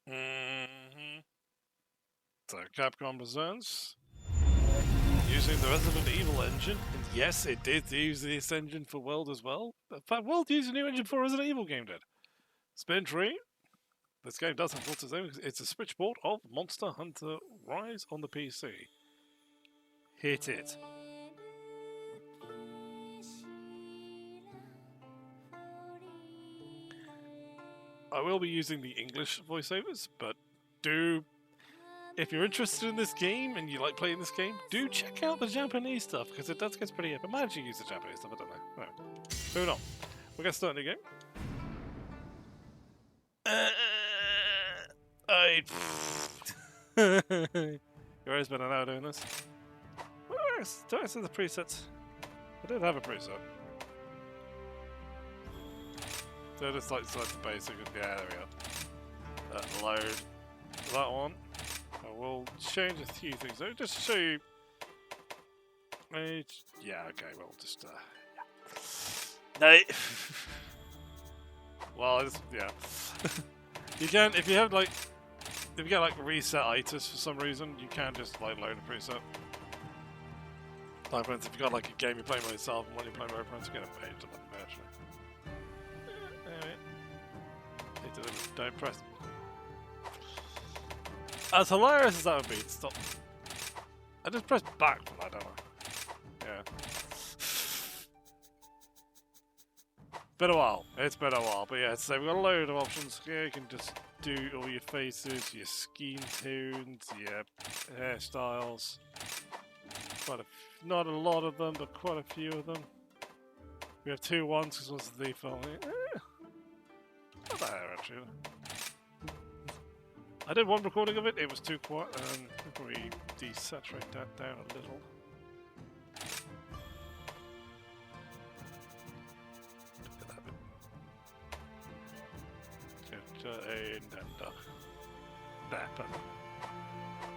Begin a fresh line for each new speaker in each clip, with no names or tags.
Mm-hmm. So Capcom presents using the Resident Evil engine, and yes, it did use this engine for World as well. In fact, World used a new engine for Resident Evil game did. Spin Tree. This game does have its own. It's a switchboard of Monster Hunter Rise on the PC. Hit it. I will be using the English voiceovers, but if you're interested in this game and you like playing this game, do check out the Japanese stuff, because it does get pretty epic. I might actually use the Japanese stuff, I don't know. Right. Moving on. We're going to start a new game. You're always been an hour doing this. Do I see the presets? I did have a preset. So just like select the basic, and yeah, there we go. Load that one. I will change a few things. I'll just show you. Yeah, okay, we'll just yeah. No. Well, yeah. You can, if you have like, if you get like reset items for some reason, you can just like load a preset. Like for instance, if you got like a game you're playing by yourself and when you're playing with friends, you get a page to like actually. Don't press. As hilarious as that would be, stop. I just pressed back for that, don't I? Yeah. Been a while. It's been a while, but yeah. So we've got a load of options here. You can just do all your faces, your skin tones, your hairstyles. Not a lot of them, but quite a few of them. We have 2 ones because one's the default. Not the hair actually. I did one recording of it. It was too quiet. I'll probably desaturate that down a little.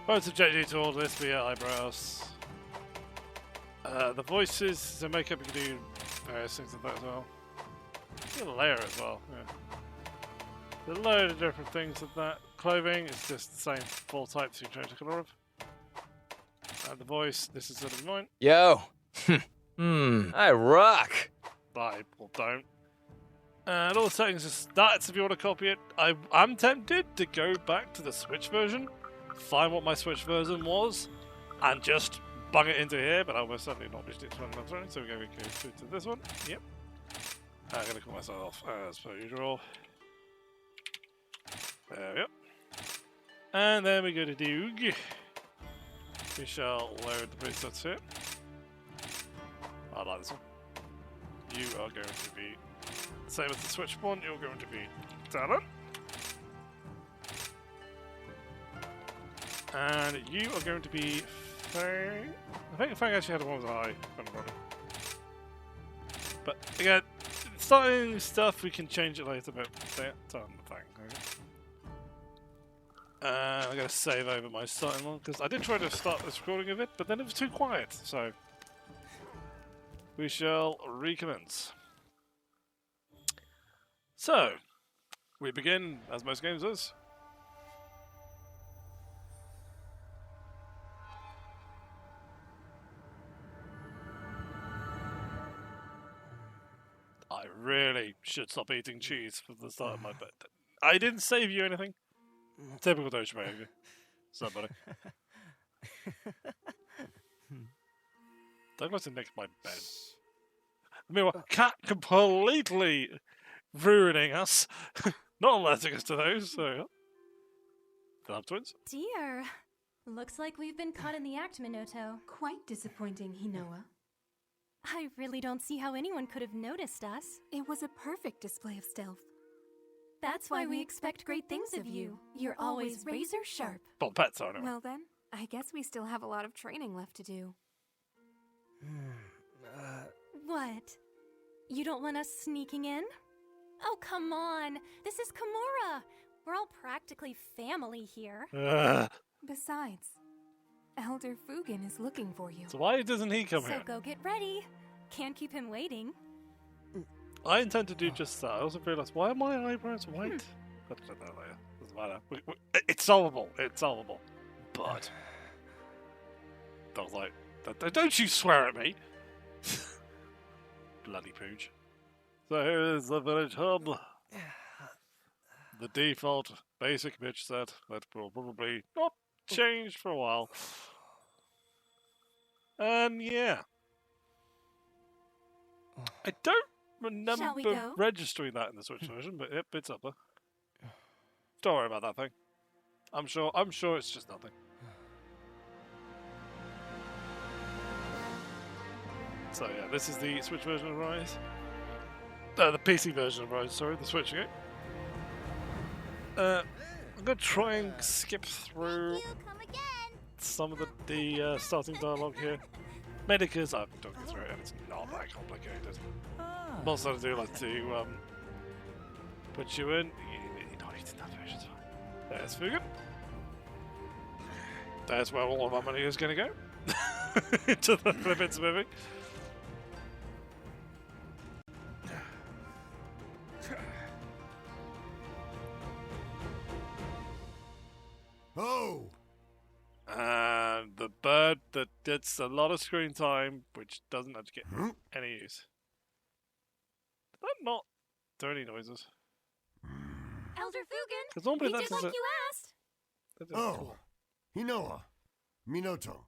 Won't subject you to all this, but yeah, eyebrows. The voices, the makeup, you can do various things like that as well. You can layer as well, yeah. There's a load of different things with that. Clothing is just the same 4 types you change the colour of. And the voice, this is sort of mine.
Yo! I rock!
I don't. And all the settings are stats if you want to copy it. I'm tempted to go back to the Switch version, find what my Switch version was, and just bung it into here, but I will certainly not wish it to run that, so we're going to go to this one. Yep. I'm going to call myself as per usual. There we go. And then we go to Doog. We shall load the presets here. I like this one. You are going to be, same as the Switch one, you're going to be Talon. And you are going to be Fang. I think Fang actually had one with an eye. But again, starting stuff we can change it later, but that's on the Fang. I'm going to save over my starting one, because I did try to start this recording of it, but then it was too quiet, so we shall recommence. So, we begin, as most games does. I really should stop eating cheese for the start of my bed. I didn't save you anything. Typical Doge behavior. Somebody. Don't want to nick my bed. Meanwhile, cat completely ruining us. Not alerting us to those, so. Love twins.
Dear. Looks like we've been caught in the act, Minoto.
Quite disappointing, Hinoa.
I really don't see how anyone could have noticed us.
It was a perfect display of stealth.
That's why we expect great things of you. You're always razor sharp.
Well, pets are, anyway.
Well then, I guess we still have a lot of training left to do.
What? You don't want us sneaking in? Oh, come on. This is Kamura. We're all practically family here.
Besides, Elder Fugen is looking for you.
So why doesn't he come
So
here?
go get ready. Can't keep him waiting.
I intend to do just that. I also realised, why are my eyebrows white? I'll do that later. Doesn't doesn't matter. It's solvable. It's solvable. But I was like, don't you swear at me. Bloody pooch. So here is the village hub. The default basic pitch set that will probably not change for a while. And yeah. I don't remember
Shall we go?
registering that in the Switch version, but yep, it's up there. Don't worry about that thing. I'm sure it's just nothing. So yeah, this is the Switch version of Rise. The PC version of Rise, sorry, the Switch game. I'm gonna try and skip through some of the starting dialogue here. Mainly because I've been talking through it and it's not that complicated. Most I do like to put you in. You don't need that version. There's Fugan. There's where all of our money is going to go. Into the Flippins movie.
Oh!
And the bird that gets a lot of screen time, which doesn't actually get any use. Did that not do any noises?
Elder Fugan,
Because normally
we
that
did
does
like
it.
you asked.
That does it.
Oh! Hinoa. Minoto.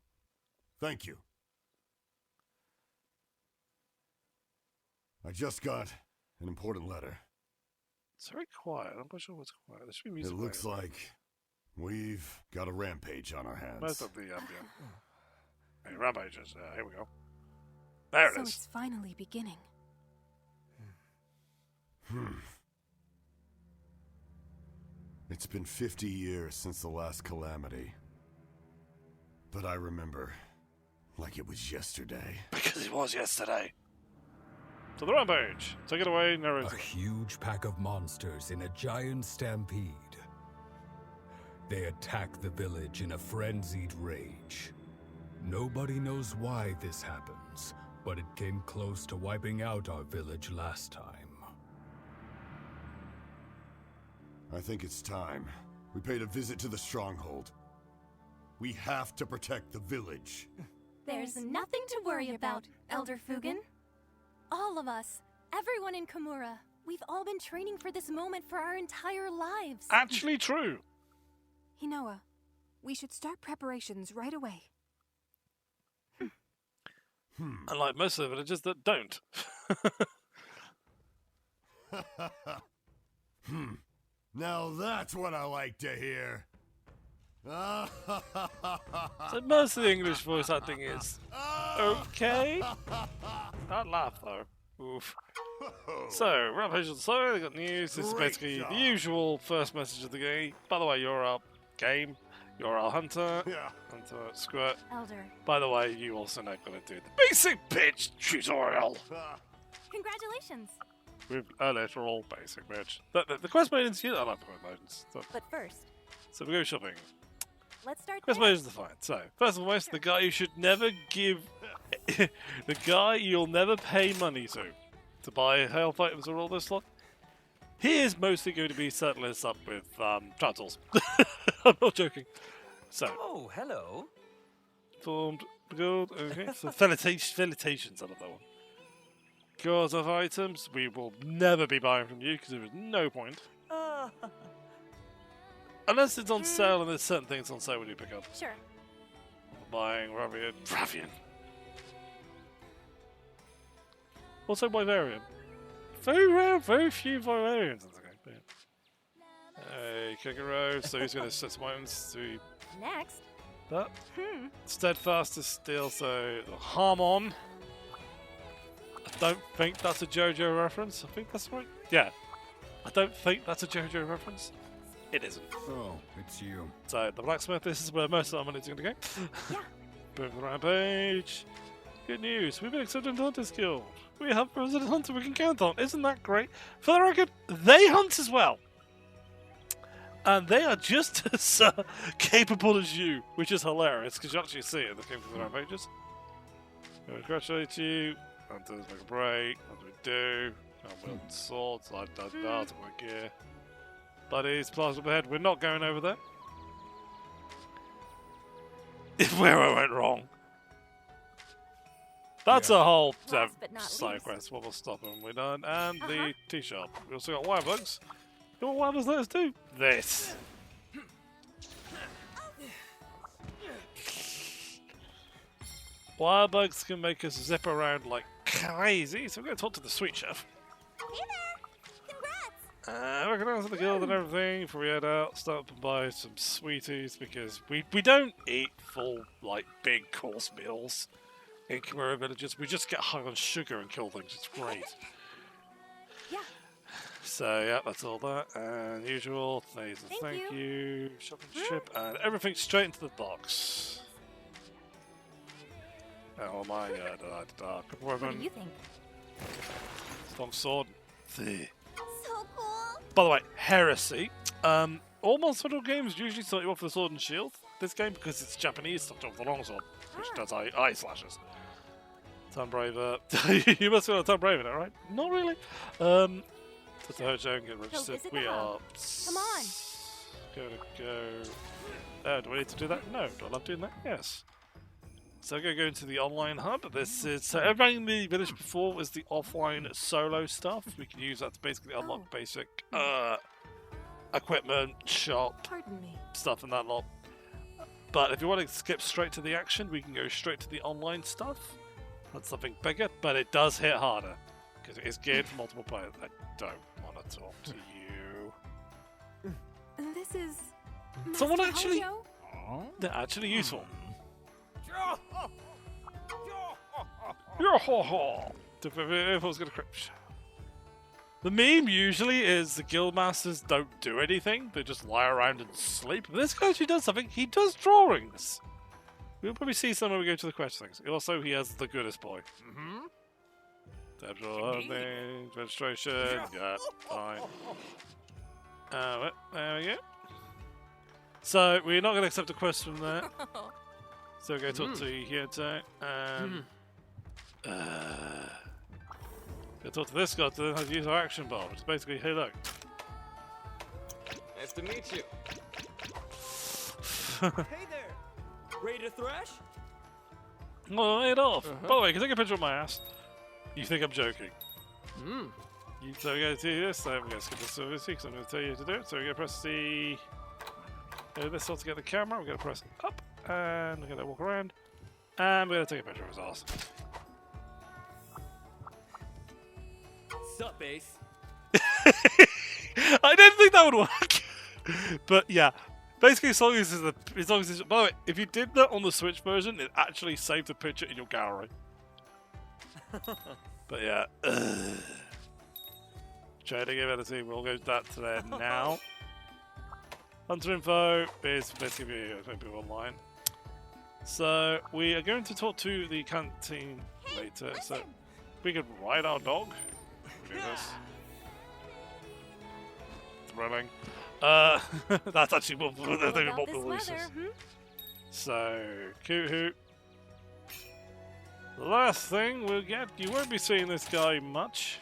Thank you. I just got an important letter.
It's very quiet. I'm not sure what's quiet. There should be music.
It looks like we've got a rampage on our hands.
Most of the ambient. Hey, rampages. Here we go. There
So
it is.
it's finally beginning.
It's been 50 years since the last calamity. But I remember like it was yesterday.
Because it was yesterday. So the rampage. Take it away, narrator.
A huge pack of monsters in a giant stampede. They attack the village in a frenzied rage. Nobody knows why this happens, but it came close to wiping out our village last time.
I think it's time. We paid a visit to the stronghold. We have to protect the village.
There's nothing to worry about, Elder Fugan. All of us, everyone in Kamura, we've all been training for this moment for our entire lives.
Actually true.
Hinoa, we should start preparations right away.
Unlike most of the villagers that don't.
Now that's what I like to hear.
So most of the English voice acting is okay. That laugh though. Oof. So, Rampage on the side, they got news. This is
Great
basically
job.
the usual first message of the game. By the way, you're our game. You're our hunter.
Yeah.
Hunter, squirt.
Elder,
By the way, you also know going to do the basic pitch tutorial
congratulations.
with a literal basic pitch. The quest maidens, I like the quest maidens.
But first,
So we go shopping.
let's start
Quest
there.
maidens are fine. So, first and foremost, the guy you should never give, the guy you'll never pay money to buy health items or all this lot. He is mostly going to be settling us up with trap tools. I'm not joking. So,
Oh, hello.
formed gold. Okay, so felicitations. I love that one. Gods of items we will never be buying from you because there is no point. Unless it's on sale and there's certain things on sale we do pick up.
Sure.
Buying Ravian. Also Vivarium. Very rare, very few Vivarians in the game. But yeah. Hey, Kigaro, so he's going to set some items to
Next.
that. Steadfast is still, so Harmon. I don't think that's a JoJo reference. I think that's right. Yeah. I don't think that's a JoJo reference. It isn't.
Oh, it's you.
So the blacksmith, this is where most of our money's going to go.
Yeah.
Boom the rampage. Good news, we've been accepted into Hunters Guild. We have a resident hunter we can count on. Isn't that great? For the record, they hunt as well. And they are just as capable as you, which is hilarious because you actually see it in the King of the Rampages. We congratulate you. Hunters make a break. What do we do? Can't wield swords. I take my gear. Buddies, plastered up ahead. We're not going over there. Where I went wrong. That's a whole
Last but not
side
least.
quest. What will stop them? We're done. And the tea shop. We also got wire bugs. You know what wire bugs let us do? This. Wire bugs can make us zip around like crazy, so we're going to talk to the sweet chef.
Hey there! Congrats!
Recognize the guild and everything before we head out. Stop and buy some sweeties because we don't eat full, like, big course meals in Kamura Villages. We just get hung on sugar and kill things. It's great.
Yeah.
So, yeah, that's all that. And usual, thank you. Shop and ship, and everything straight into the box. Oh my god,
What do you think?
Strong sword.
So cool!
By the way, heresy. All Monster Hunter games usually start you off with a sword and shield. This game, because it's Japanese, starts you off with a longsword, which does eye slashes. Tombraver. You must be on a Tombraver now, right? Not really. Just a Hojo and get registered.
visit
We
the
are.
hub. Come on.
Gonna go. Do I need to do that? No. Do I love doing that? Yes. So I'm going to go into the online hub. This is so everything in the village before was the offline solo stuff. We can use that to basically unlock basic equipment, shop,
Pardon me.
stuff and that lot. But if you want to skip straight to the action, we can go straight to the online stuff. That's something bigger, but it does hit harder because it is geared for multiple players. I don't want to talk to you.
This is.
Someone
Master
actually-
Hojo?
They're actually useful. Everyone's gonna crouch. The meme usually is the guildmasters don't do anything; they just lie around and sleep. But this guy actually does something. He does drawings. We'll probably see some when we go to the quest things. Also, he has the goodest boy. Things, registration. Yeah, fine. There we go. So we're not going to accept a quest from there. So we're going to talk to Hieto and go talk to this guy to learn how to use our action bar, which is basically, hey look.
Nice to meet you.
Hey there! Ready to thrash?
Well, lay it off. By the way, can I take a picture of my ass? You think I'm joking? So we're going to do this, so we're going to skip this service because I'm going to tell you to do it. So we're going to press the this one to get the camera, we're going to press up, and we're going to walk around, and we're going to take a picture of his ass.
Sup, Ace?
I didn't think that would work, but yeah. Basically, as long as it's by the way, if you did that on the Switch version, it actually saved the picture in your gallery. But yeah, trading ability, we'll go that to there now. Hunter info is basically people online. So we are going to talk to the canteen later. So we could ride our dog. Do this. Thrilling. That's actually more
All
than
about
what
this
releases.
weather, hmm?
So, Coohoo. The last thing we'll get, you won't be seeing this guy much.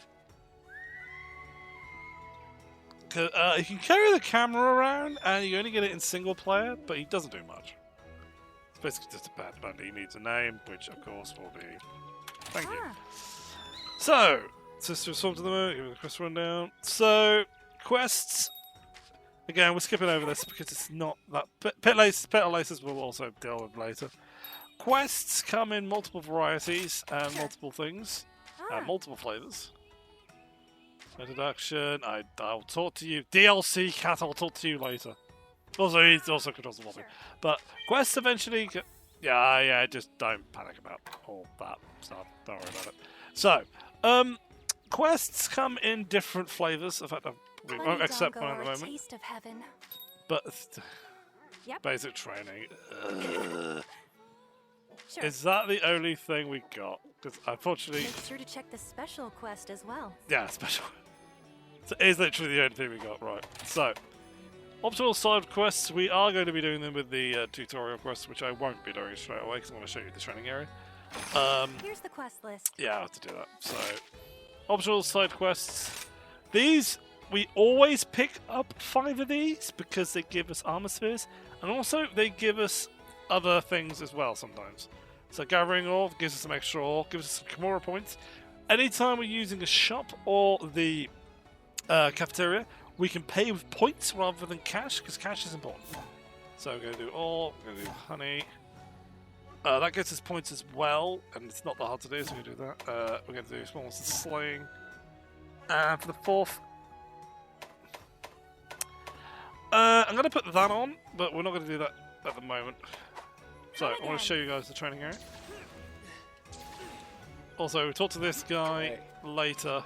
You can carry the camera around and you only get it in single player, but he doesn't do much. It's basically just a bad bandit. He needs a name, which of course will be. Thank you. So, Sister of Swords of the Moon, give me the quest rundown. So, quests. Again, we're skipping over this because it's not that. Pet laces we'll also deal with later. Quests come in multiple varieties and multiple things, and multiple flavors. Introduction, I'll talk to you. DLC cat, I'll talk to you later. Also, he also controls the lobby. But quests eventually. Yeah, just don't panic about all that stuff. Don't worry about it. So, quests come in different flavors. In fact, we won't accept one at the moment.
Taste of heaven.
But
Yep.
basic training.
Sure.
Is that the only thing we got? Because unfortunately,
Make sure to check the special quest as well.
yeah, special. So it is literally the only thing we got, right? So, optional side quests, we are going to be doing them with the tutorial quests, which I won't be doing straight away because I want to show you the training area.
Here's the quest list.
Yeah, I have to do that. So, optional side quests. These we always pick up 5 of these because they give us armor spheres, and also they give us other things as well sometimes. So gathering ore gives us some extra ore, gives us some Kamura points. Anytime we're using a shop or the cafeteria, we can pay with points rather than cash, because cash is important. So we're going to do ore, we're going to do honey. That gets us points as well, and it's not that hard to do, so we can do that. We're going to do small monster slaying. And for the 4th, I'm going to put that on, but we're not going to do that at the moment. So I want to show you guys the training area. Also, we talk to this guy later.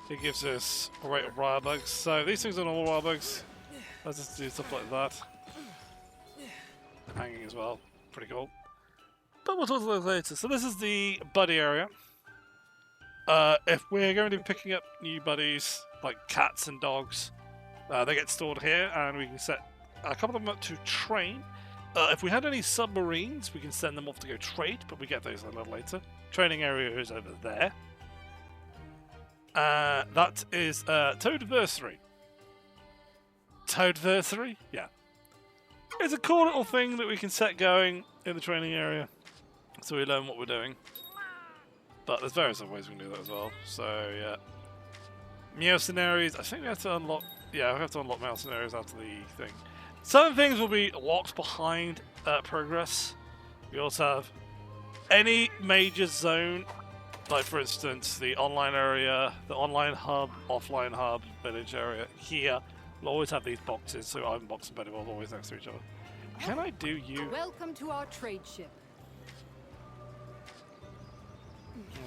He gives us a rate of wire bugs. So these things are normal wire bugs. Let's just do stuff like that. Hanging as well. Pretty cool. But we'll talk to those later. So this is the buddy area. If we're going to be picking up new buddies, like cats and dogs, they get stored here, and we can set a couple of them up to train. If we had any submarines, we can send them off to go trade, but we get those a little later. Training area is over there. That is Toadversary. Toadversary? Yeah. It's a cool little thing that we can set going in the training area, so we learn what we're doing. But there's various other ways we can do that as well. So yeah, mercenaries. I think we have to unlock. Yeah, we have to unlock mercenaries after the thing. Some things will be locked behind progress. We also have any major zone, like for instance the online area, the online hub, offline hub, village area. Here, we'll always have these boxes. So item box and buddy will always next to each other. Can I do you?
Welcome to our trade ship.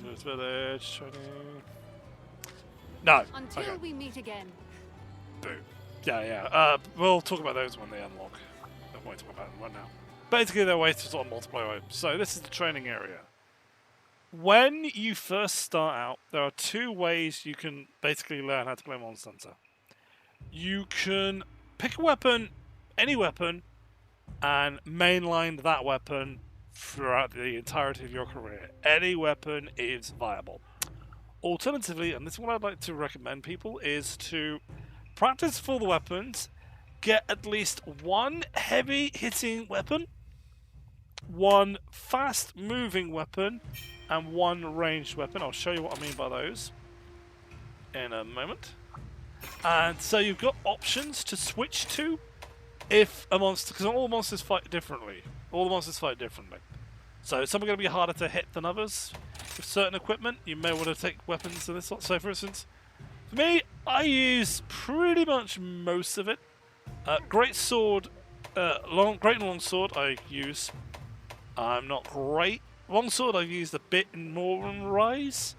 There's village training. No.
Until
Okay.
we meet again.
Boom. Yeah. We'll talk about those when they unlock. I won't talk about them right now. Basically, they're ways to sort of multiply items. So this is the training area. When you first start out, there are 2 ways you can basically learn how to play Monster Hunter. You can pick a weapon, any weapon, and mainline that weapon throughout the entirety of your career. Any weapon is viable. Alternatively, and this is what I'd like to recommend people, is to practice for the weapons, get at least 1 heavy hitting weapon, 1 fast moving weapon, and 1 ranged weapon. I'll show you what I mean by those in a moment. And so you've got options to switch to if a monster, because all monsters fight differently. All the monsters fight differently. So some are going to be harder to hit than others. With certain equipment, you may want to take weapons of this sort. So for instance, for me, I use pretty much most of it. Great sword, great and long sword I use. I'm not great. Long sword I've used a bit more in Rise.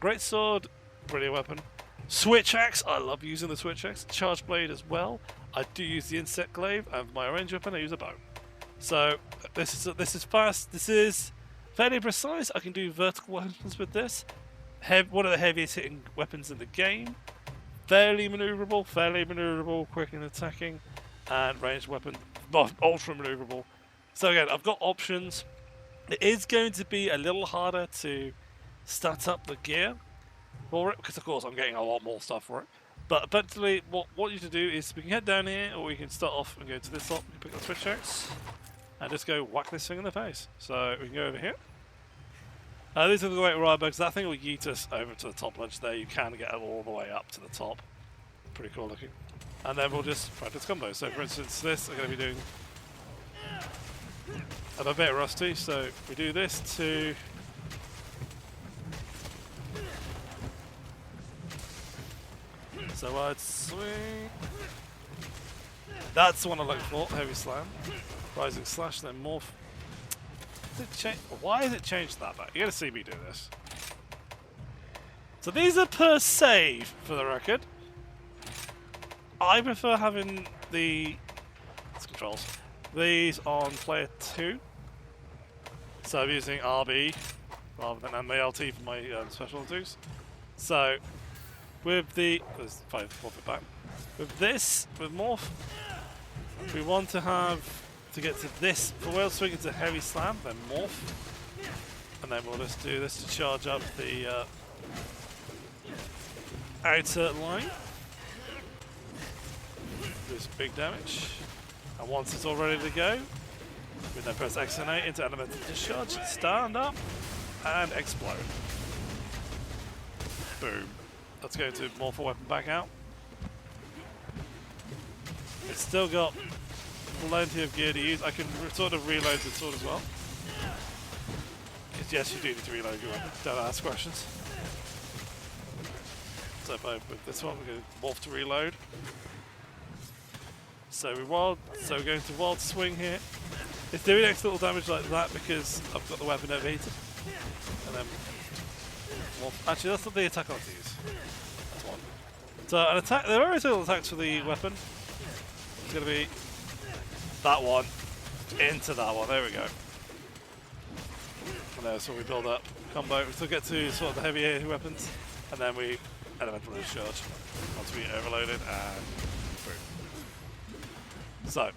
Great sword, brilliant weapon. Switch axe, I love using the switch axe. Charge blade as well. I do use the insect glaive, and for my range weapon I use a bow. So this is fast. This is fairly precise. I can do vertical weapons with this. One of the heaviest hitting weapons in the game. Fairly maneuverable, quick in attacking, and ranged weapon, ultra maneuverable. So again, I've got options. It is going to be a little harder to stat up the gear for it, because of course I'm getting a lot more stuff for it. But eventually, what you can do is we can head down here, or we can start off and go to this slot, we can pick up switch axe, and just go whack this thing in the face. So we can go over here. These are the great wire bugs. That thing will yeet us over to the top ledge there. You can get all the way up to the top. Pretty cool looking. And then we'll just practice combos. So for instance, this I'm going to be doing. I'm a bit rusty, so we do this to. So I'd swing. That's the one I look for. Heavy slam, rising slash, then morph. Why has it changed that back? You gotta see me do this. So these are per save, for the record. I prefer having the controls. These on player 2. So I'm using RB rather than MALT for my specialties. So with the with this, with morph, we want to have to get to this. For whale swing, it's a heavy slam, then morph, and then we'll just do this to charge up the outer line. do some big damage. And once it's all ready to go, we then press X and A into elemental discharge, stand up, and explode. Boom. Let's go to morph weapon back out. It's still got plenty of gear to use. I can sort of reload the sword as well. Because yes, you do need to reload your weapon. Don't ask questions. So if I with this one, we're going to morph to reload. So we're going to wild swing here. It's doing extra little damage like that because I've got the weapon overheated. And then actually that's not the attack I like to use. That's one. So an attack, there are very little attacks for the weapon. It's going to be that one into that one. There we go. And that's what we build up combo. We still get to sort of the heavier weapons, and then we elemental discharge once we overloaded and boom. So,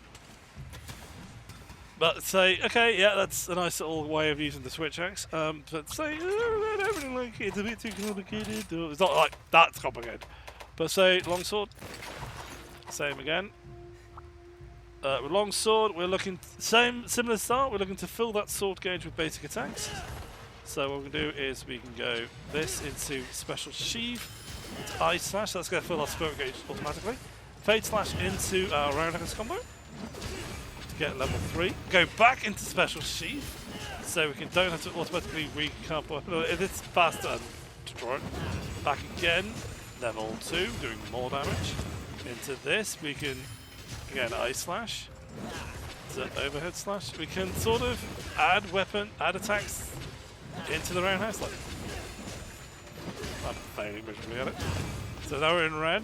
but say okay, yeah, that's a nice little way of using the switch axe. But say I don't really like it. It's a bit too complicated. It's not like that's complicated. But say longsword, same again. With longsword, we're looking similar start. We're looking to fill that sword gauge with basic attacks. So what we can do is we can go this into special sheath, into eye slash. That's going to fill our spirit gauge automatically. Fade slash into our roundhouse combo to get level 3. Go back into special sheath, so we don't have to automatically recap the weapon. It's faster to draw it. Back again, level 2, doing more damage. Into this, we can. Again, eye slash, to overhead slash. We can sort of add attacks into the roundhouse. Like, I'm failing miserably at it. So now we're in red.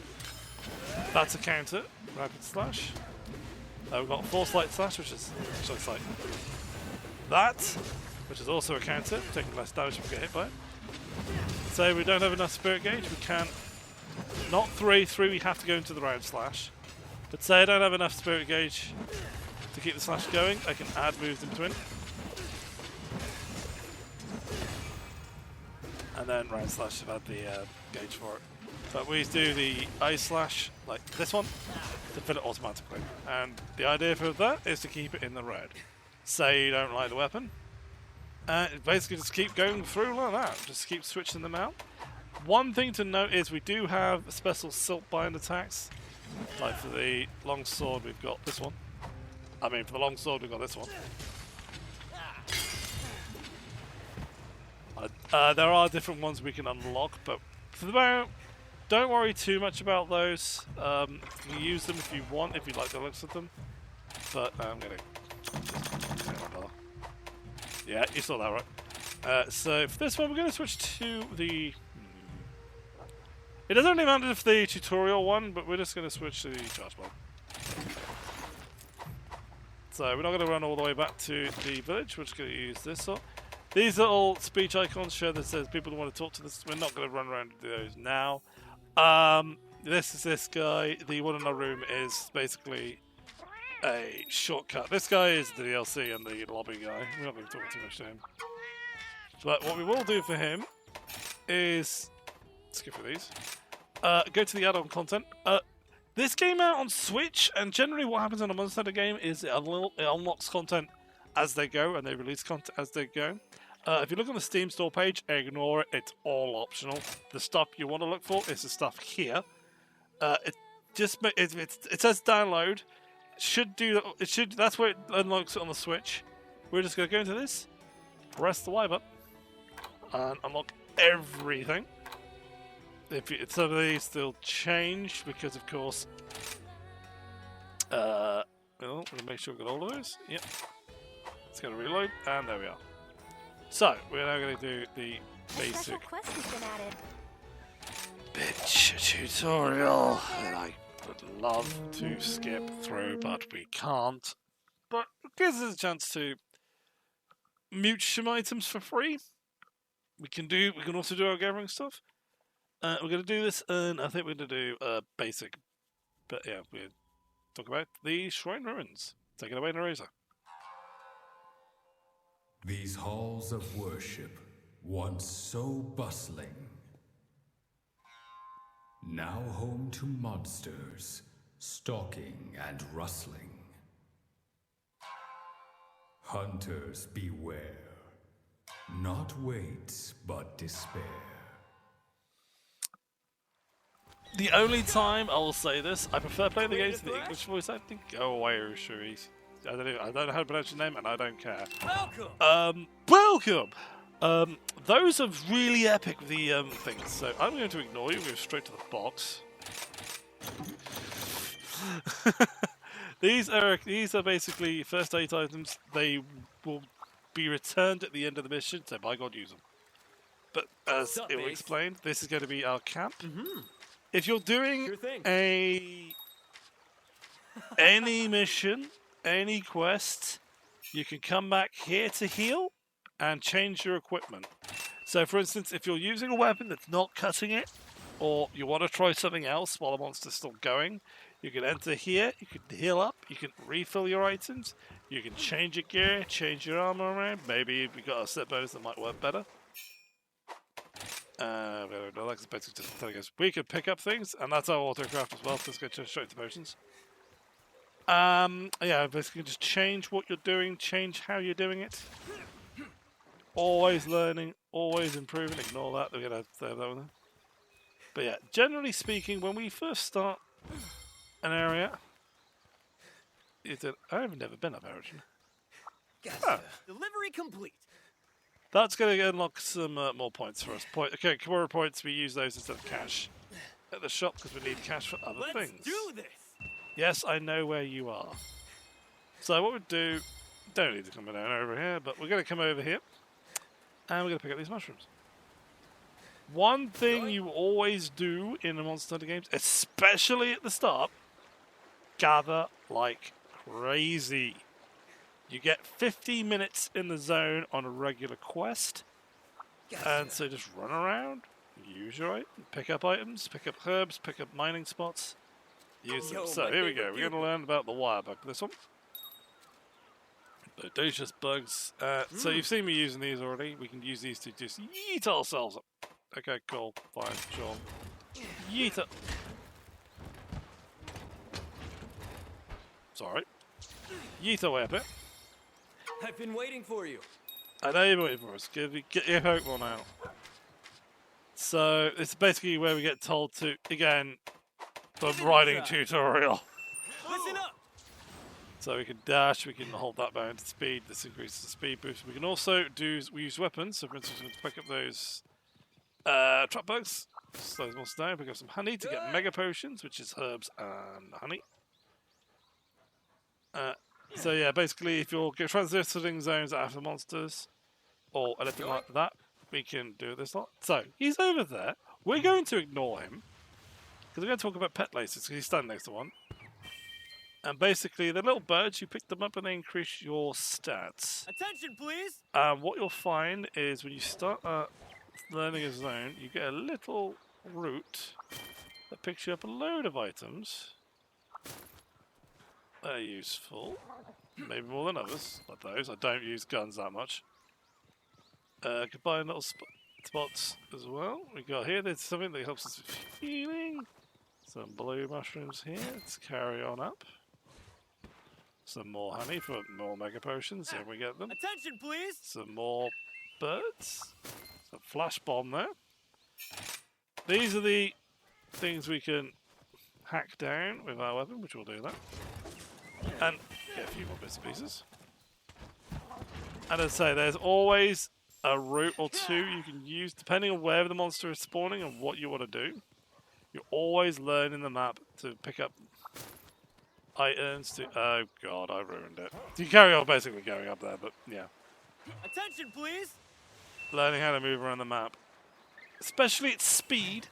That's a counter, rapid slash. We've got force light slash, which looks like that, which is also a counter, taking less damage if we get hit by it. So we don't have enough spirit gauge. We can't. Not 3. We have to go into the round slash. But say I don't have enough spirit gauge to keep the slash going, I can add moves in between. And then round slash to add the gauge for it. But we do the eye slash like this one to fill it automatically. And the idea for that is to keep it in the red. Say you don't like the weapon, basically just keep going through like that. Just keep switching them out. One thing to note is we do have special silk bind attacks. Like for the long sword, we've got this one. For the long sword, we've got this one. There are different ones we can unlock, but for the moment, don't worry too much about those. You use them if you want, if you like the looks of them. But I'm gonna. Yeah, you saw that right. So for this one, we're gonna switch to the. It doesn't really matter if the tutorial one, but we're just going to switch to the charge bomb. So we're not going to run all the way back to the village. We're just going to use this up. These little speech icons show that says people who want to talk to this. We're not going to run around and do those now. This is this guy. The one in our room is basically a shortcut. This guy is the DLC and the lobby guy. We're not going to talk too much to him. But what we will do for him is... skip through these. Go to the add-on content. This came out on Switch, and generally what happens in a Monster Hunter game is it unlocks content as they go, and they release content as they go. If you look on the Steam store page, ignore it. It's all optional. The stuff you want to look for is the stuff here. It says download. That's where it unlocks it on the Switch. We're just going to go into this, press the Y button, and unlock everything. Some of these still change because, of course, we're going to make sure we've got all of those. Yep. It's going to reload, and there we are. So, we're now going to do the basic
Special quest has been added.
bitch tutorial that I would love to skip through, but we can't. But it gives us a chance to mute some items for free. We can also do our gathering stuff. We're going to do this, and I think we're going to do basic. But yeah, we'll talk about the Shrine Ruins. Take it away, Narrator.
These halls of worship, once so bustling, now home to monsters stalking and rustling. Hunters beware. Not wait, but despair.
The only time I will say this, I prefer playing the games with the English voice acting. Go away, Cherise. I don't know how to pronounce your name, and I don't care.
Welcome.
Welcome. Those are really epic. The things. So I'm going to ignore you. Go straight to the box. These are basically first aid items. They will be returned at the end of the mission. So by God, use them. But as it was explained, this is going to be our camp. If you're doing
Sure thing.
any mission, any quest, you can come back here to heal and change your equipment. So, for instance, if you're using a weapon that's not cutting it, or you want to try something else while the monster's still going, you can enter here, you can heal up, you can refill your items, you can change your gear, change your armor around. Maybe if you've got a set bonus that might work better. That's basically just telling us we could pick up things, and that's our autocraft as well. So let's go straight to potions. Yeah, basically just change what you're doing, change how you're doing it. Always learning, always improving. Ignore that. We're gonna save that one. But yeah, generally speaking, when we first start an area, I've never been up Origin.
Gotcha. Delivery complete.
That's going to unlock some more points for us. Okay, Kamura points, we use those instead of cash at the shop because we need cash for other
Let's
things.
do this.
Yes, I know where you are. So what we do, don't need to come down over here, but we're going to come over here and we're going to pick up these mushrooms. One thing you always do in the Monster Hunter games, especially at the start, gather like crazy. You get 50 minutes in the zone on a regular quest.
Gotcha.
And so just run around, use your item, pick up items, pick up herbs, pick up mining spots, use them.
Yo,
So
my
here we go.
favorite
We're going to learn about the wire bug. This one. Bodacious bugs. So you've seen me using these already. We can use these to just yeet ourselves up. Okay, cool. Fine, sure. Yeet up. Sorry. Yeet away a bit.
I've been waiting for you.
I know you're waiting for us. Get your Pokemon out. So, it's basically where we get told to, again, the riding tutorial.
Listen up.
So we can dash, we can hold that bound to speed, this increases the speed boost. We can also we use weapons, so for instance, we can pick up those trap bugs, slow those monsters down, pick up some honey to get mega potions, which is herbs and honey. So yeah, basically, if you're transiting zones after monsters or anything like that, we can do this lot. So he's over there. We're going to ignore him because we're going to talk about pet laces because he's standing next to one. And basically, the little birds, you pick them up and they increase your stats.
Attention, please.
What you'll find is when you start learning a zone, you get a little root that picks you up a load of items. They're useful. Maybe more than others, like those. I don't use guns that much. Combine little spots as well. We got here, there's something that helps us with healing. Some blue mushrooms here. Let's carry on up. Some more honey for more mega potions. Here we get them.
Attention, please.
Some more birds. Some flash bomb there. These are the things we can hack down with our weapon, which we'll do that. And get a few more bits and pieces. And as I say, there's always a route or two you can use, depending on where the monster is spawning and what you want to do. You're always learning the map to pick up items to... Oh god, I ruined it. You carry on basically going up there, but yeah.
Attention, please.
Learning how to move around the map. Especially at speed,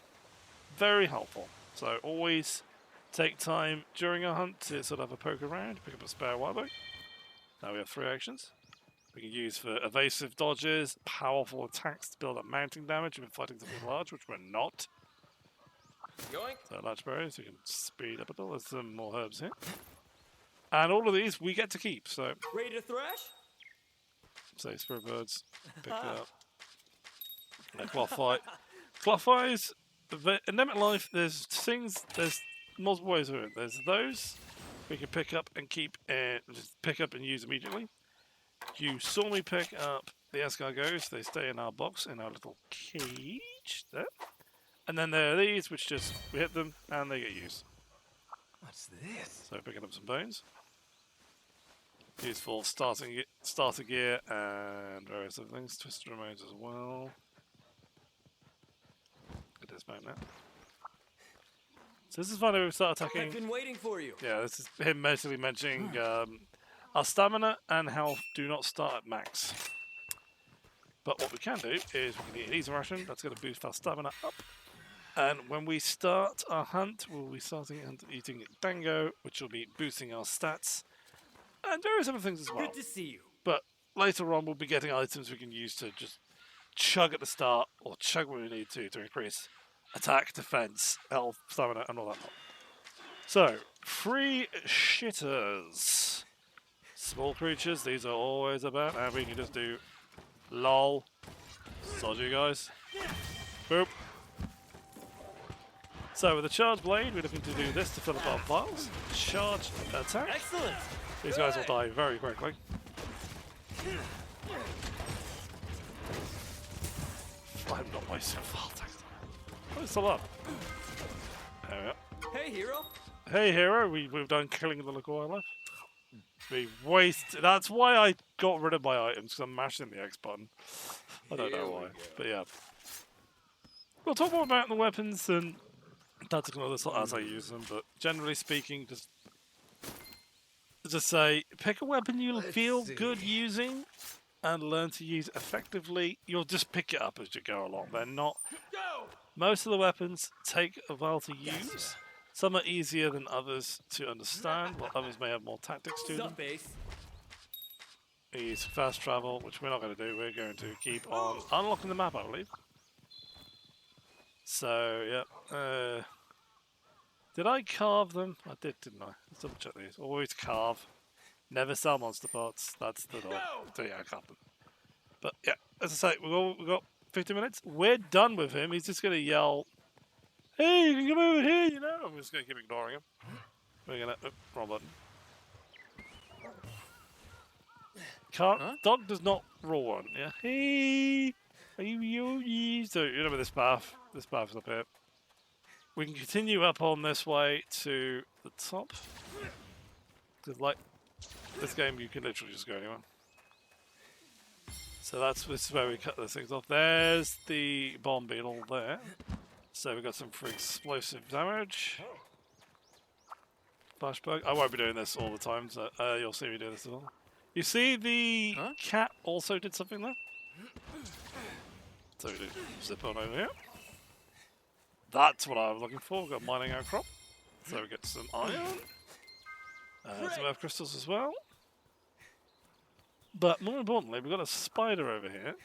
very helpful. So always take time during a hunt to sort of have a poke around, pick up a spare wildbow. Now we have 3 actions. We can use for evasive dodges, powerful attacks to build up mounting damage if we're fighting something large, which we're not.
Yoink.
So large berries, we can speed up a little. There's some more herbs here. And all of these we get to keep, so...
Ready to thrash?
Say spirit birds, pick it up. Cloth fight. Cloth eyes, in Endemic Life, there's multiple ways of it. There's those we can pick up and keep and just pick up and use immediately. You saw me pick up the escargots. They stay in our box in our little cage there. And then there are these, which just we hit them and they get used.
What's this?
So picking up some bones. Useful starter gear and various other things. Twisted remains as well. Get this back now. So this is finally where we start attacking.
I've been waiting for you.
Yeah, this is him basically mentioning our stamina and health do not start at max. But what we can do is we can eat an easy ration. That's going to boost our stamina up. And when we start our hunt, we'll be starting eating dango, which will be boosting our stats. And various other things as well.
Good to see you.
But later on, we'll be getting items we can use to just chug at the start, or chug when we need to increase attack, defense, health, stamina, and all that. So, free shitters. Small creatures, these are always about. And we can just do lol. Sod you guys. Boop. So, with the charge blade, we're looking to do this to fill up our piles. Charge attack.
Excellent.
These guys will die very quickly. I'm not wasting full text. Oh, it's still up. There we go.
Hey, hero.
Hey, hero, we've done killing the little wildlife. We wasted. That's why I got rid of my items, because I'm mashing the X button. I don't know why, but yeah. We'll talk more about the weapons and tactical and other as I use them, but generally speaking, just say, pick a weapon you'll feel good using and learn to use effectively. You'll just pick it up as you go along. They're not... Most of the weapons take a while to use. Some are easier than others to understand, while others may have more tactics to them.
Sup, base?
Use fast travel, which we're not going to do. We're going to keep on unlocking the map, I believe. So, yeah. Did I carve them? I did, didn't I? Let's double check these. Always carve. Never sell monster parts. That's the law. So yeah, I carved them. But yeah, as I say, we've got 50 minutes. We're done with him. He's just going to yell, hey, you can come over here, you know. I'm just going to keep ignoring him. We're going to... wrong button. Dog does not roll one. Yeah. Hey, are you? So you remember this path? This path is up here. We can continue up on this way to the top. Because like this game, you can literally just go anywhere. So this is where we cut those things off. There's the bomb beetle there. So we've got some free explosive damage. Flashbug. I won't be doing this all the time, so you'll see me do this as well. You see the cat also did something there? So we do zip on over here. That's what I was looking for. We've got mining outcrop. So we get some iron. Some earth crystals as well. But more importantly, we've got a spider over here.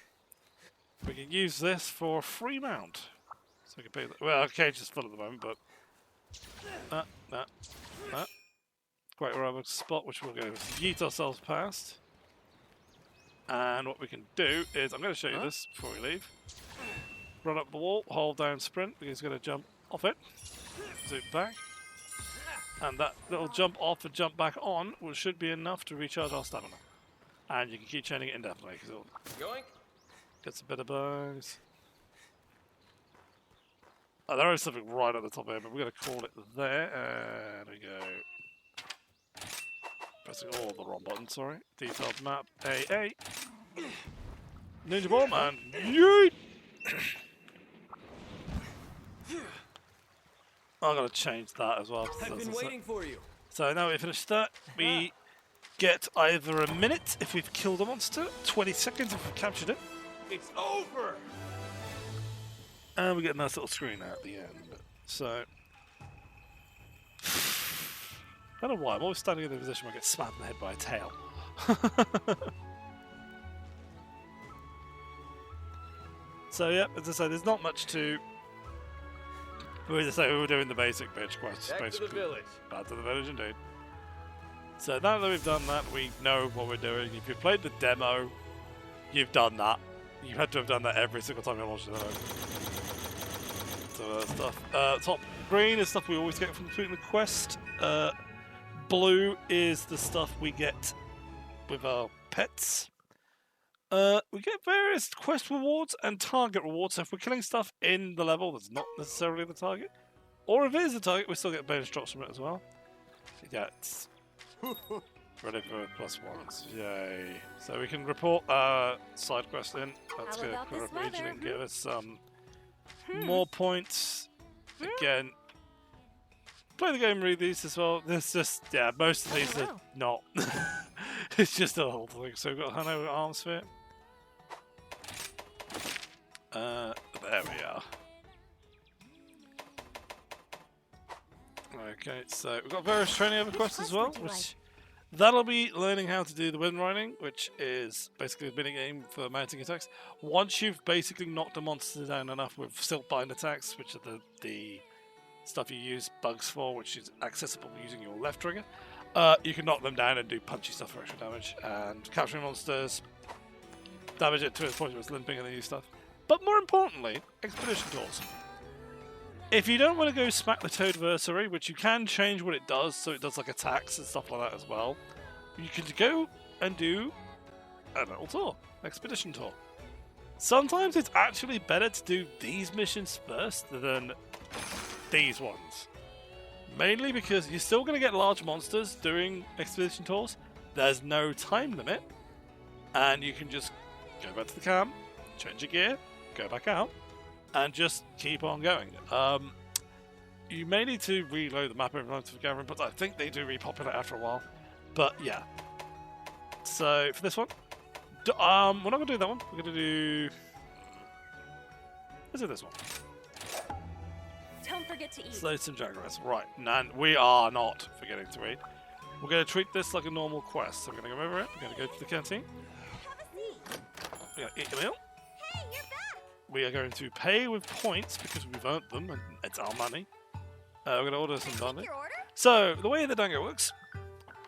We can use this for a free mount. So we can pay that. Well, our cage is full at the moment, but... Quite a rubber spot, which we're going to yeet ourselves past. And what we can do is... I'm going to show you this before we leave. Run up the wall, hold down sprint, because he's going to jump off it. Zoom back. And that little jump off and jump back on should be enough to recharge our stamina. And you can keep chaining it indefinitely, because it'll get some better bugs. Oh, there is something right at the top here, but we're going to call it there. And we go. Pressing all the wrong buttons, sorry. Detailed map, AA. Ninja bomb, and yeet! I'm going to change that as well.
I've been waiting for you.
So now we finish that. We get either a minute if we've killed a monster, 20 seconds if we've captured it.
It's over!
And we get a nice little screen at the end. So... I don't know why, I'm always standing in the position where I get smacked in the head by a tail. So yeah, as I say, there's not much to... As I say, we were doing the basic bitch quest.
Back to the village.
Back to the village, indeed. So now that we've done that, we know what we're doing. If you've played the demo, you've done that. You had to have done that every single time you launched the demo. So stuff. Top green is stuff we always get from completing the quest. Blue is the stuff we get with our pets. We get various quest rewards and target rewards. So if we're killing stuff in the level that's not necessarily the target, or if it is the target, we still get bonus drops from it as well. Yeah, it's ready for +1s. Yay. So we can report our side quest in. Let's
How
go
about
Kamura
this
Village
weather?
and give us some more points. Again, play the game, read these as well. There's just, yeah, most of these are
Hello.
not. It's just a whole thing. So we've got Hanover Arm Sphere. There we are. Okay, so we've got various training over quests as well,
quest would you
which that'll be learning how to do the wind riding, which is basically a mini game for mounting attacks. Once you've basically knocked a monster down enough with silk bind attacks, which are the stuff you use bugs for, which is accessible using your left trigger, you can knock them down and do punchy stuff for extra damage, and capturing monsters, damage it to a point where it's limping and then use stuff. But more importantly, expedition tools. If you don't want to go smack the Toadversary, which you can change what it does, so it does like attacks and stuff like that as well, you can go and do a little tour, expedition tour. Sometimes it's actually better to do these missions first than these ones. Mainly because you're still going to get large monsters doing expedition tours. There's no time limit, and you can just go back to the camp, change your gear, go back out, and just keep on going. You may need to reload the map every time for gathering, but I think they do repopulate after a while. But yeah. So for this one, we're not going to do that one. We're going to do. Let's do this one.
Don't forget to eat.
Slay some jaguars. Right, and we are not forgetting to eat. We're going to treat this like a normal quest. So we're going to go over it. We're going to go to the canteen.
Have a seat.
We're going to eat a meal.
Hey, you're back.
We are going to pay with points because we've earned them and it's our money. We're going to order some daunting.
Your order?
So, the way the dango works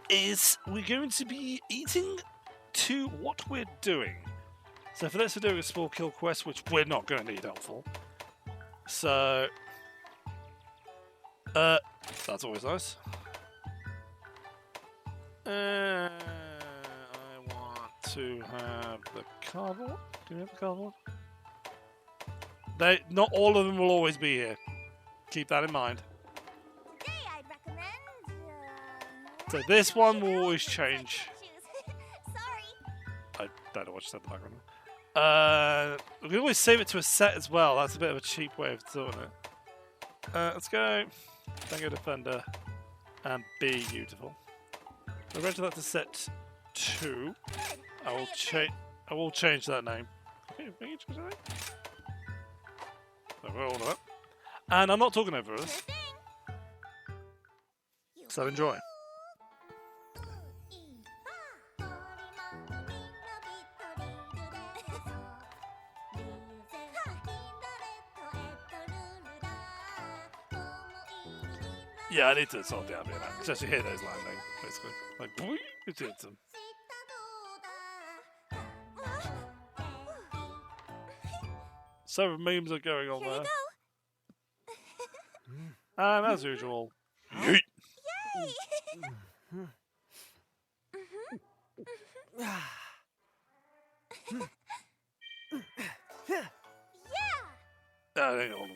is we're going to be eating to what we're doing. So, for this, we're doing a small kill quest, which we're not going to need help for. So, that's always nice. I want to have the cardboard. Do we have the cardboard? Not all of them will always be here. Keep that in mind.
Today I'd recommend.
So this one will always change.
Sorry.
I don't know what you said in the background. We can always save it to a set as well. That's a bit of a cheap way of doing it. Let's go. Dango Defender and be beautiful. I'll render that to set 2. I will change that name. Okay, we can change that name. So we'll order that. And I'm not talking over us. So enjoy. Yeah, I need to sort the idea out. Just to hear those landing, basically. Like, boing, it hits them. So memes are going on
Here you
there.
go.
And as usual, yeet.
Yay!
Hang on.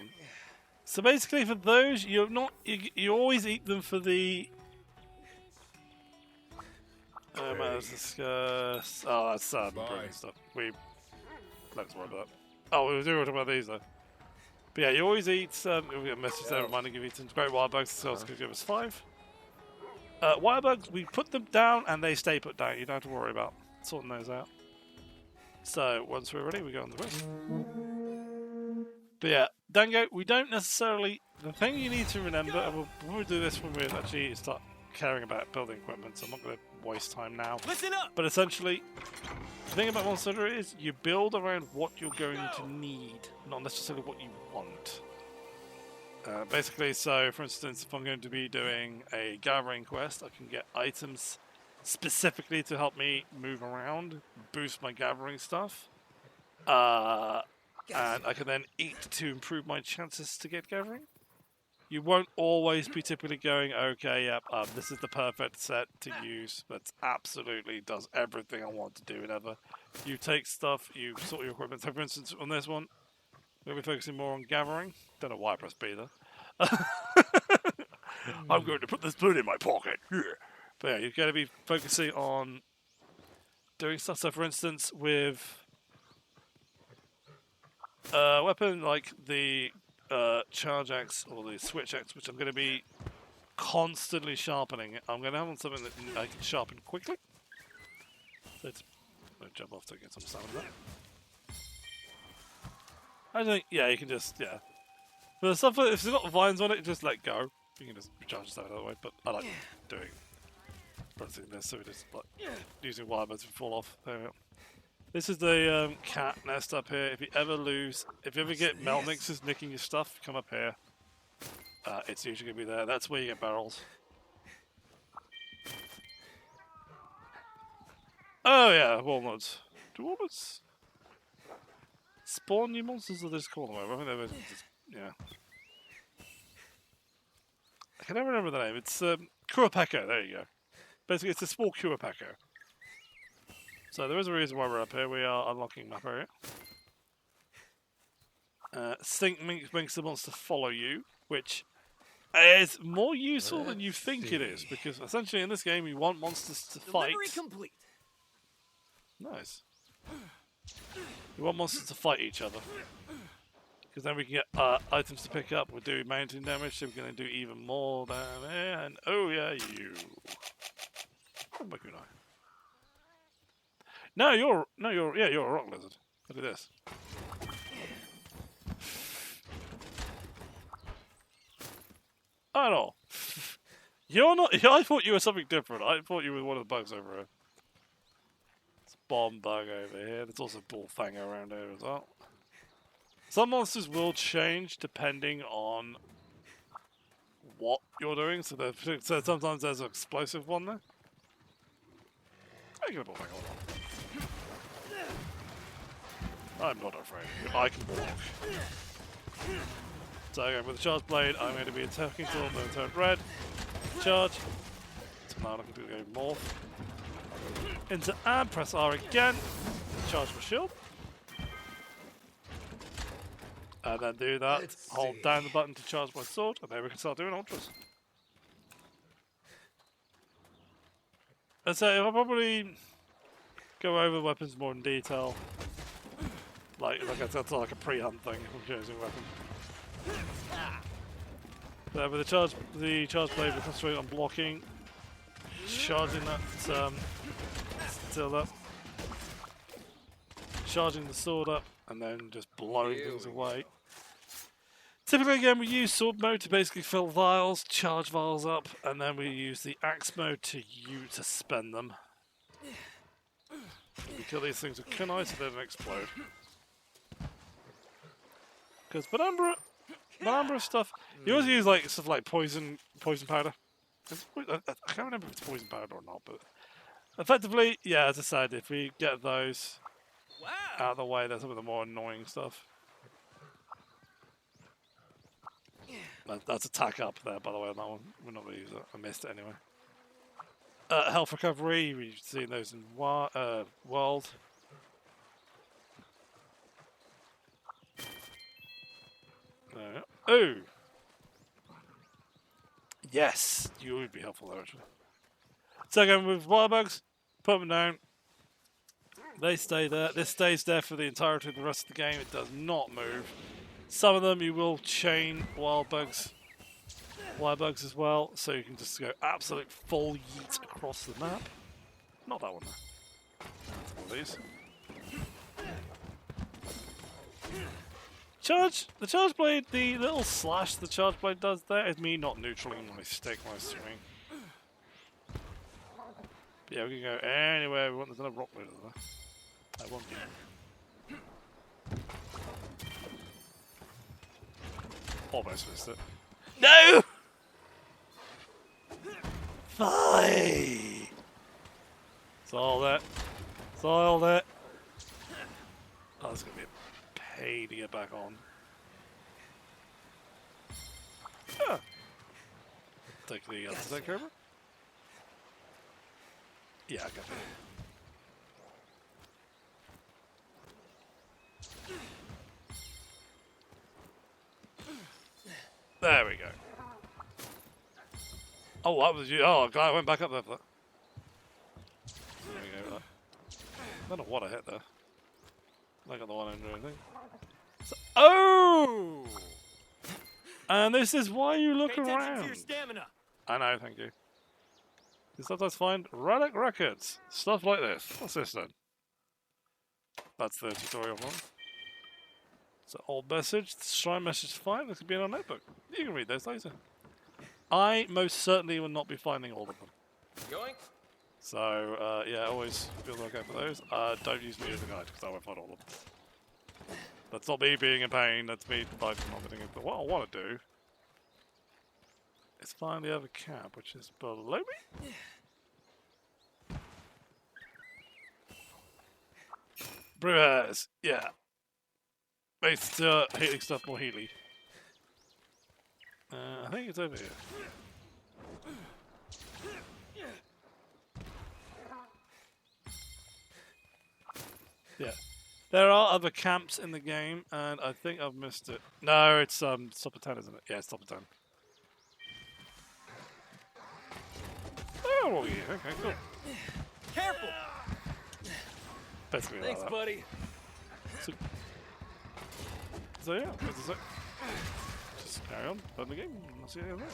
So basically, for those, you're not. You always eat them for the. Let's discuss. Oh, that's brilliant stuff. Let's worry about that. Oh, we were talking about these though. But yeah, you always eat. We get a message there reminding you of eating great wild bugs. So it's going to give us 5. Wild bugs, we put them down and they stay put down. You don't have to worry about sorting those out. So once we're ready, we go on the rest. But yeah, Dango, we don't necessarily. The thing you need to remember, and we'll do this when we actually start caring about building equipment, so I'm not going to waste time now.
Listen up!
But essentially, the thing about Monster Hunter is you build around what you're going to need, not necessarily what you want. Basically, so for instance, if I'm going to be doing a gathering quest, I can get items specifically to help me move around, boost my gathering stuff. And I can then eat to improve my chances to get gathering. You won't always be typically going, okay, yep, this is the perfect set to use. That absolutely does everything I want to do and ever. You take stuff, you sort your equipment. So, for instance, on this one, we're going to be focusing more on gathering. Don't know why I pressed B there. I'm going to put this spoon in my pocket. Yeah. But yeah, you're going to be focusing on doing stuff. So, for instance, with weapon like the charge axe or the switch axe, which I'm going to be constantly sharpening. I'm going to have on something that I can sharpen quickly. So let's jump off to get some sound of that. I think, yeah, you can just, yeah. But the stuff, if it's got vines on it, just let go. You can just recharge stuff the other way, but I like doing pressing this, so we just like using wire birds to fall off. There we go. This is the cat nest up here. If you ever get melt mixers nicking your stuff, come up here. It's usually going to be there. That's where you get barrels. Oh yeah, walnuts. Do walnuts spawn new monsters or just call them over? I think they were just, yeah. I can never remember the name. It's Kuropeko, there you go. Basically, it's a small Kuropeko. So there is a reason why we're up here. We are unlocking map area. Sync makes the monster follow you, which is more useful than you think it is, because essentially in this game you want monsters to fight.
Delivery complete.
Nice. You want monsters to fight each other, because then we can get items to pick up. We'll do mountain damage, so we're going to do even more down there. And oh yeah, you. Oh my goodness. No, you're a rock lizard. Look at this. I don't know. You're not. I thought you were something different. I thought you were one of the bugs over here. It's a bomb bug over here. There's also a bullfang around here as well. Some monsters will change depending on what you're doing. So sometimes there's an explosive one there. I get a bullfang on. I'm not afraid. I can walk. So again, with the charge blade, I'm going to be attacking till the turn red. Charge. So now I'm going to go morph. Into and press R again. Charge my shield. And then do that. Hold down the button to charge my sword, and then we can start doing ultras. And so I'll probably go over weapons more in detail. Like I said, it's like a pre-hunt thing. I'm choosing a weapon. But with the charge blade, we concentrate on blocking, charging that still up, charging the sword up, and then just blowing things away. Typically, again, we use sword mode to basically fill vials, charge vials up, and then we use the axe mode to spend them. We kill these things with kunai so they don't explode. Because Banambra stuff, you always use like stuff like poison powder. I can't remember if it's poison powder or not, but effectively, yeah, as I said, if we get those out of the way, that's some of the more annoying stuff. That's attack up there, by the way, on that one. We're not going to use it. I missed it anyway. Health recovery, we've seen those in World. Oh! Yes! You would be helpful there, actually. So again, with wild bugs, put them down. They stay there. This stays there for the entirety of the rest of the game. It does not move. Some of them you will chain wild bugs as well, so you can just go absolute full yeet across the map. Not that one though. That's one of these. The charge blade, the little slash the charge blade does there is me not neutraling my stick when I swing. But yeah, we can go anywhere we want. There's another rock loader there. That one game. Almost missed it. No! Fine! It's all that. It's all that. Oh, it's gonna be a pain to get back on. Ah. Take the other over. Yeah, I got that. There we go. Oh, that was you. Oh, I went back up there for that. There we go. I don't know what I hit there. I got the one under anything. So, oh! And this is why you look
Pay attention
around.
to your stamina.
I know, thank you. You sometimes find relic records. Stuff like this. What's this then? That's the tutorial one. So, old message, shrine message 5. This could be in our notebook. You can read those later. I most certainly will not be finding all of them.
Yoink.
So, yeah, always be on the lookout for those. Don't use me as a guide, because I won't find all of them. That's not me being in pain, that's me not getting it. But what I want to do is find the other camp, which is below me. Brewers, yeah. Makes healing stuff more healy. I think it's over here. Yeah. There are other camps in the game, and I think I've missed it. No, it's Stop at 10, isn't it? Yeah, it's Stop at 10. Oh, yeah, okay, cool.
Careful.
Basically like
Thanks,
that.
buddy.
So yeah, that's it. Just carry on, play the game, and I'll see you later.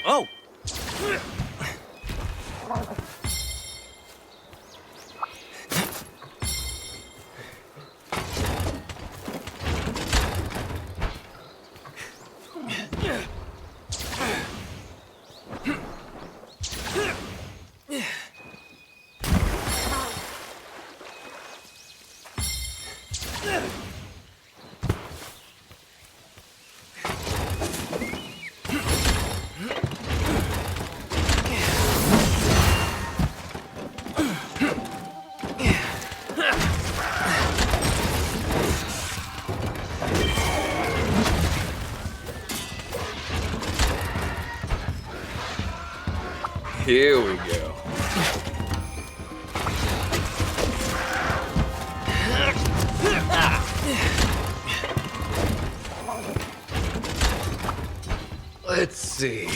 Oh.
Here we go. Let's see.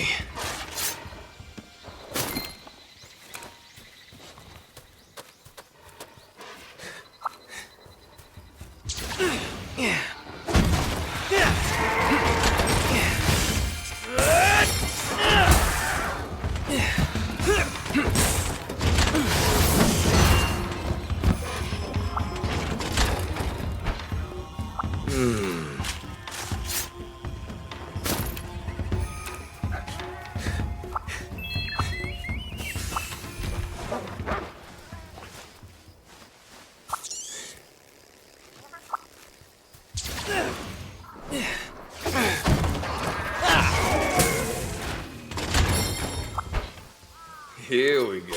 Here we go.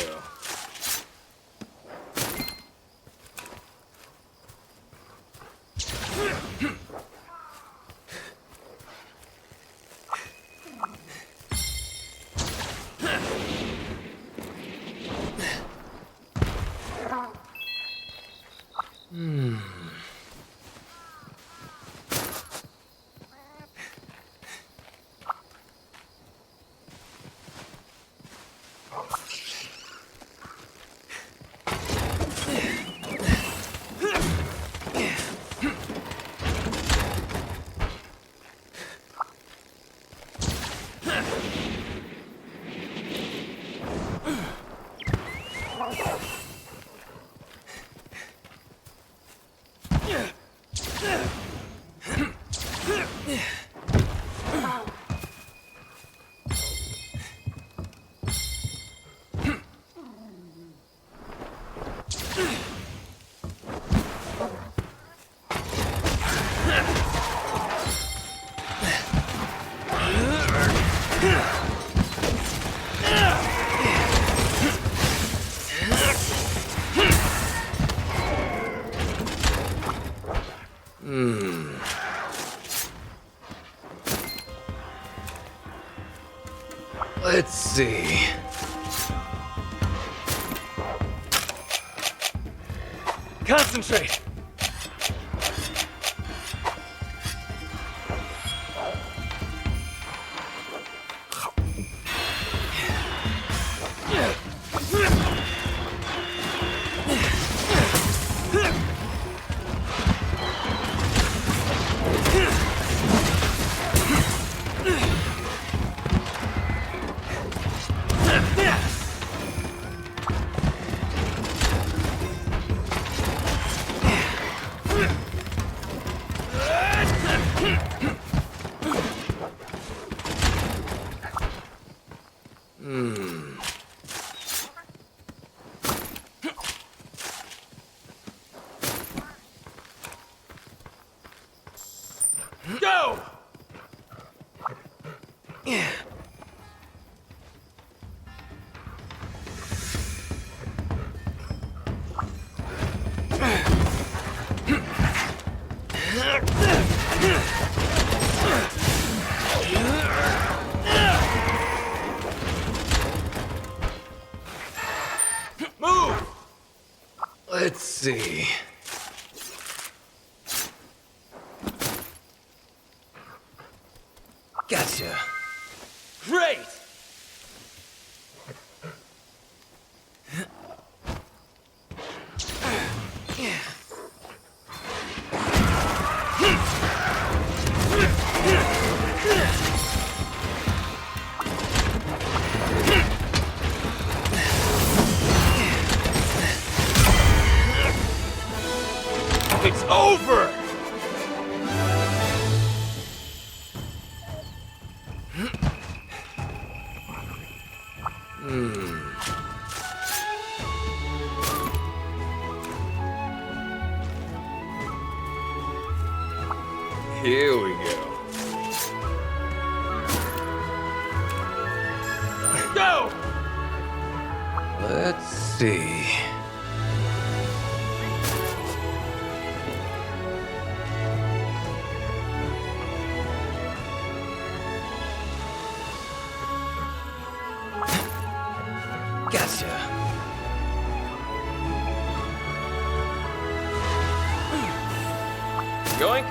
Let's see. Concentrate! Go! Move! Let's see. Gotcha. Great! It's over! Here we go. Go! Let's see. Gotcha. Going?